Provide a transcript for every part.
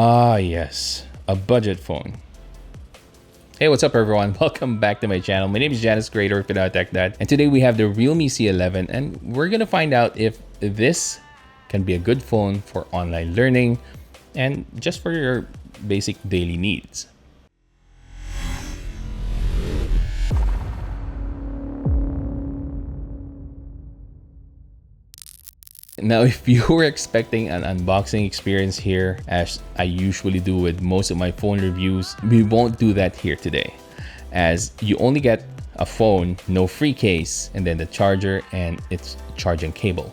Ah, yes, a budget phone. Hey, what's up everyone? Welcome back to my channel. My name is Janice, creator of Pinoy Tech Dad, and today we have the Realme C11, and we're gonna find out if this can be a good phone for online learning and just for your basic daily needs. Now, if you were expecting an unboxing experience here, as I usually do with most of my phone reviews, we won't do that here today, as you only get a phone, no free case, and then the charger and its charging cable.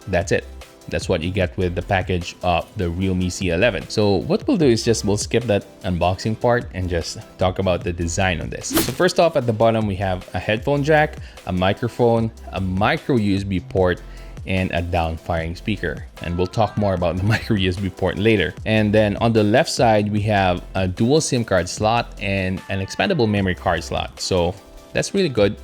That's it. That's what you get with the package of the Realme C11. So what we'll do is we'll skip that unboxing part and just talk about the design on this. So first off, at the bottom, we have a headphone jack, a microphone, a micro USB port, and a down-firing speaker. And we'll talk more about the micro USB port later. And then on the left side, we have a dual SIM card slot and an expandable memory card slot. So that's really good.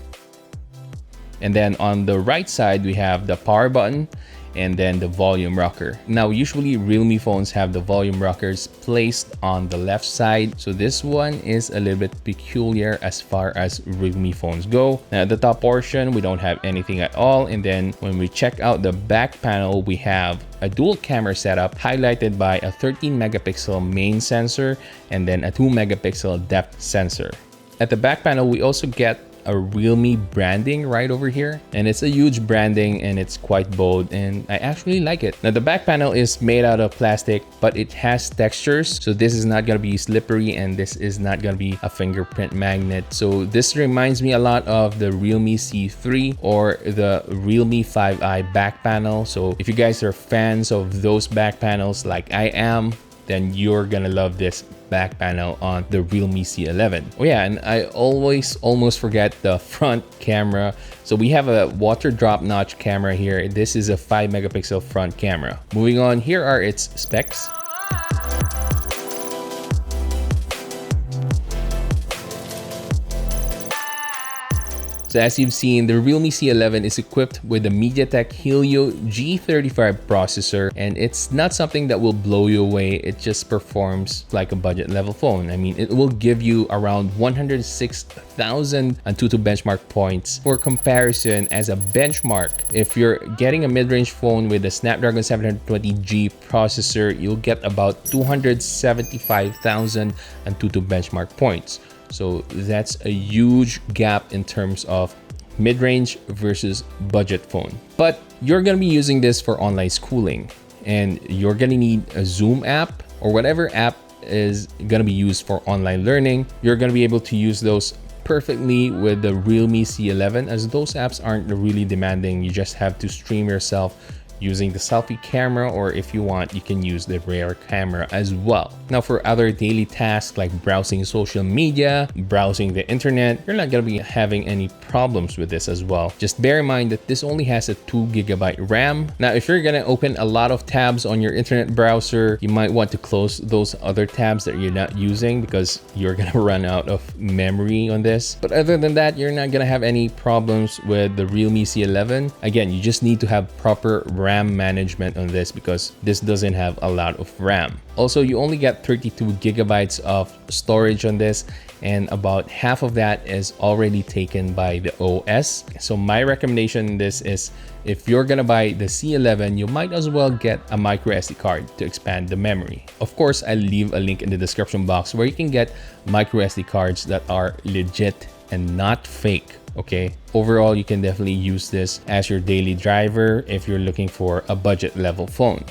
And then on the right side, we have the power button and then the volume rocker. Now, usually Realme phones have the volume rockers placed on the left side. So this one is a little bit peculiar as far as Realme phones go. Now, at the top portion, we don't have anything at all. And then when we check out the back panel, we have a dual camera setup highlighted by a 13 megapixel main sensor and then a 2 megapixel depth sensor. At the back panel, we also get a Realme branding right over here, and it's a huge branding and it's quite bold and I actually like it. Now, the back panel is made out of plastic, but it has textures, so this is not gonna be slippery and this is not gonna be a fingerprint magnet. So this reminds me a lot of the Realme C3 or the Realme 5i back panel. So if you guys are fans of those back panels like I am, then you're gonna love this back panel on the Realme C11. Oh yeah, and I almost forget the front camera. So we have a water drop notch camera here. This is a 5 megapixel front camera. Moving on, here are its specs. So as you've seen, the Realme C11 is equipped with the MediaTek Helio G35 processor, and it's not something that will blow you away. It just performs like a budget level phone. I mean, it will give you around 106,000 Antutu benchmark points. For comparison, as a benchmark, if you're getting a mid-range phone with a Snapdragon 720G processor, you'll get about 275,000 Antutu benchmark points. So that's a huge gap in terms of mid-range versus budget phone. But you're gonna be using this for online schooling, and you're gonna need a Zoom app or whatever app is gonna be used for online learning. You're gonna be able to use those perfectly with the Realme C11, as those apps aren't really demanding. You just have to stream yourself using the selfie camera, or if you want, you can use the rear camera as well. Now, for other daily tasks like browsing social media, browsing the internet, you're not gonna be having any problems with this as well. Just bear in mind that this only has a 2 GB RAM. Now, if you're gonna open a lot of tabs on your internet browser, you might want to close those other tabs that you're not using because you're gonna run out of memory on this. But other than that, you're not gonna have any problems with the Realme C11. Again, you just need to have proper RAM management on this because this doesn't have a lot of RAM. Also, you only get 32 gigabytes of storage on this, and about half of that is already taken by the OS. So my recommendation in this is, if you're gonna buy the C11, you might as well get a microSD card to expand the memory. Of course, I'll leave a link in the description box where you can get microSD cards that are legit and not fake. Okay, overall, you can definitely use this as your daily driver if you're looking for a budget level phone.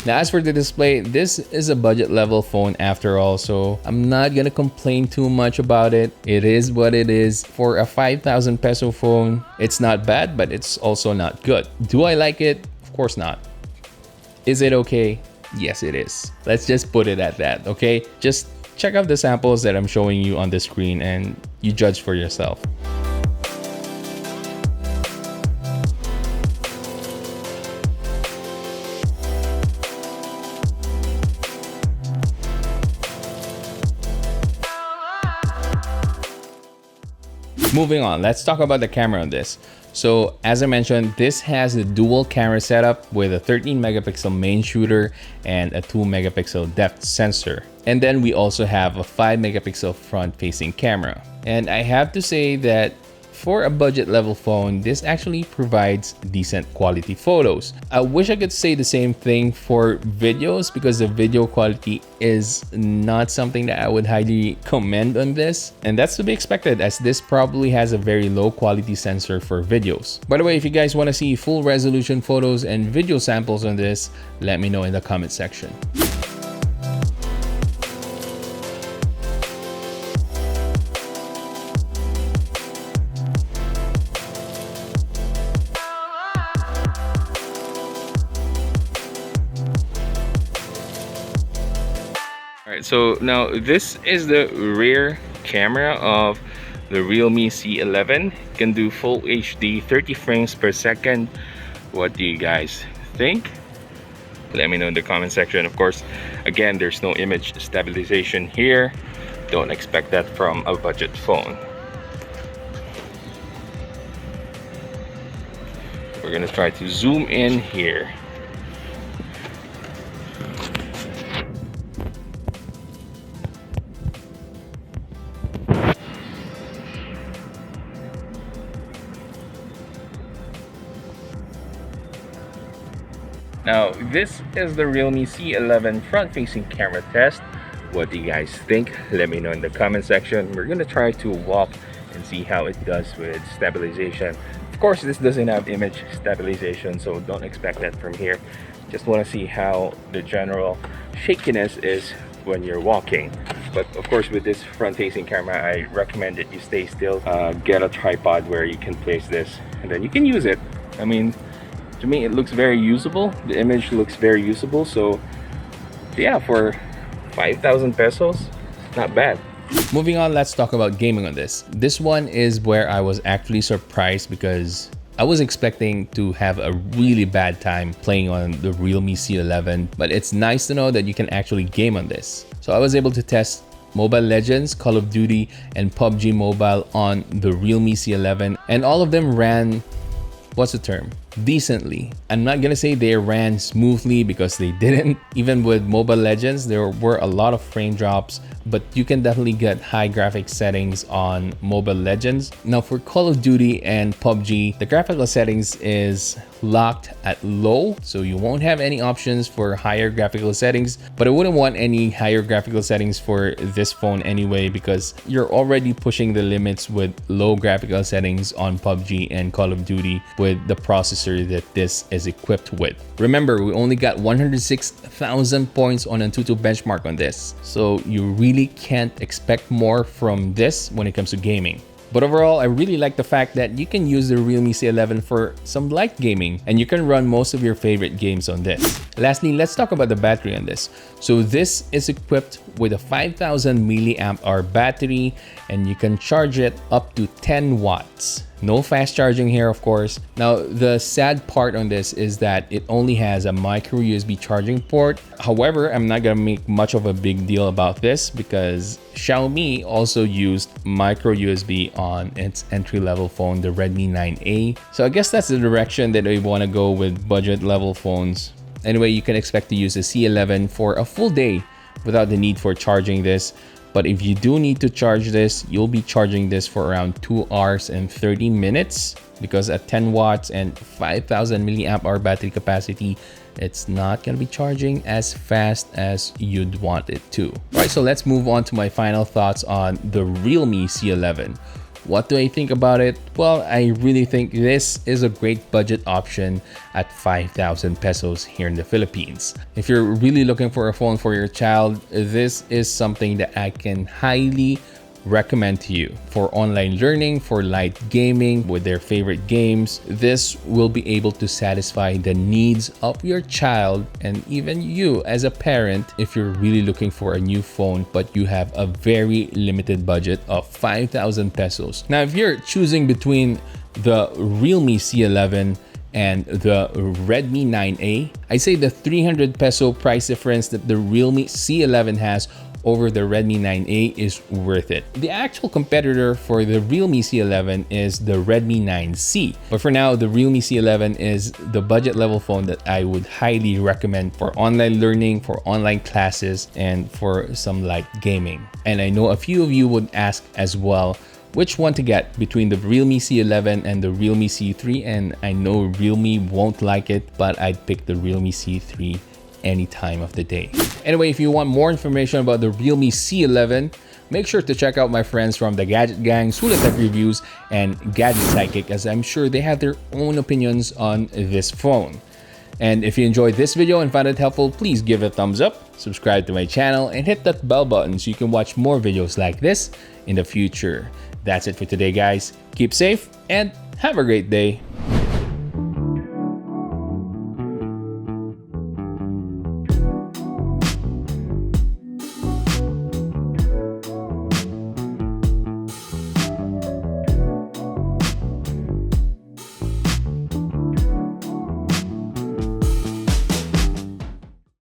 Now, as for the display, this is a budget level phone after all, so I'm not gonna complain too much about it. It is what it is. For a 5,000 peso phone, it's not bad, but it's also not good. Do I like it? Of course not. Is it okay? Yes, it is. Let's just put it at that, okay? Just check out the samples that I'm showing you on the screen and you judge for yourself. Moving on, let's talk about the camera on this. So as I mentioned, this has a dual camera setup with a 13 megapixel main shooter and a 2 megapixel depth sensor. And then we also have a 5 megapixel front facing camera. And I have to say that for a budget level phone, this actually provides decent quality photos. I wish I could say the same thing for videos because the video quality is not something that I would highly commend on this. And that's to be expected as this probably has a very low quality sensor for videos. By the way, if you guys want to see full resolution photos and video samples on this, let me know in the comment section. Alright, so now this is the rear camera of the Realme C11. It can do full HD 30 frames per second. What do you guys think? Let me know in the comment section. Of course, again, there's no image stabilization here. Don't expect that from a budget phone. We're gonna try to zoom in here. Now, this is the Realme C11 front-facing camera test. What do you guys think? Let me know in the comment section. We're gonna try to walk and see how it does with stabilization. Of course, this doesn't have image stabilization, so don't expect that from here. Just want to see how the general shakiness is when you're walking. But of course, with this front-facing camera, I recommend that you stay still. Get a tripod where you can place this, and then you can use it. I mean, to me, it looks very usable. The image looks very usable. So yeah, for 5,000 pesos, not bad. Moving on, let's talk about gaming on this. This one is where I was actually surprised because I was expecting to have a really bad time playing on the Realme C11, but it's nice to know that you can actually game on this. So I was able to test Mobile Legends, Call of Duty, and PUBG Mobile on the Realme C11, and all of them ran, what's the term? Decently. I'm not gonna say they ran smoothly because they didn't. Even with Mobile Legends, there were a lot of frame drops, but you can definitely get high graphics settings on Mobile Legends. Now for Call of Duty and PUBG, the graphical settings is locked at low, so you won't have any options for higher graphical settings, but I wouldn't want any higher graphical settings for this phone anyway because you're already pushing the limits with low graphical settings on PUBG and Call of Duty with the processor that this is equipped with. Remember, we only got 106,000 points on Antutu benchmark on this, so you really can't expect more from this when it comes to gaming. But overall, I really like the fact that you can use the Realme C11 for some light gaming and you can run most of your favorite games on this. Lastly, let's talk about the battery on this. So this is equipped with a 5000 milliamp hour battery and you can charge it up to 10 watts. No fast charging here, of course. Now, the sad part on this is that it only has a micro USB charging port. However, I'm not gonna make much of a big deal about this because Xiaomi also used micro USB on its entry-level phone, the Redmi 9A. So I guess that's the direction that they wanna go with budget level phones. Anyway, you can expect to use the C11 for a full day without the need for charging this. But if you do need to charge this, you'll be charging this for around 2 hours and 30 minutes because at 10 watts and 5000 milliamp hour battery capacity, it's not going to be charging as fast as you'd want it to. All right, so let's move on to my final thoughts on the Realme C11. What do I think about it? Well, I really think this is a great budget option at 5,000 pesos here in the Philippines. If you're really looking for a phone for your child, this is something that I can highly recommend to you. For online learning, for light gaming with their favorite games, this will be able to satisfy the needs of your child and even you as a parent if you're really looking for a new phone but you have a very limited budget of 5,000 pesos. Now, if you're choosing between the Realme C11 and the Redmi 9A, I say the 300 peso price difference that the Realme C11 has over the Redmi 9A is worth it. The actual competitor for the Realme C11 is the Redmi 9C. But for now, the Realme C11 is the budget level phone that I would highly recommend for online learning, for online classes, and for some light gaming. And I know a few of you would ask as well, which one to get between the Realme C11 and the Realme C3, and I know Realme won't like it, but I'd pick the Realme C3 any time of the day. Anyway, if you want more information about the Realme C11, make sure to check out my friends from the Gadget Gang, Sulit Tech Reviews, and Gadget Psychic, as I'm sure they have their own opinions on this phone. And if you enjoyed this video and found it helpful, please give it a thumbs up, subscribe to my channel, and hit that bell button so you can watch more videos like this in the future. That's it for today, guys. Keep safe and have a great day.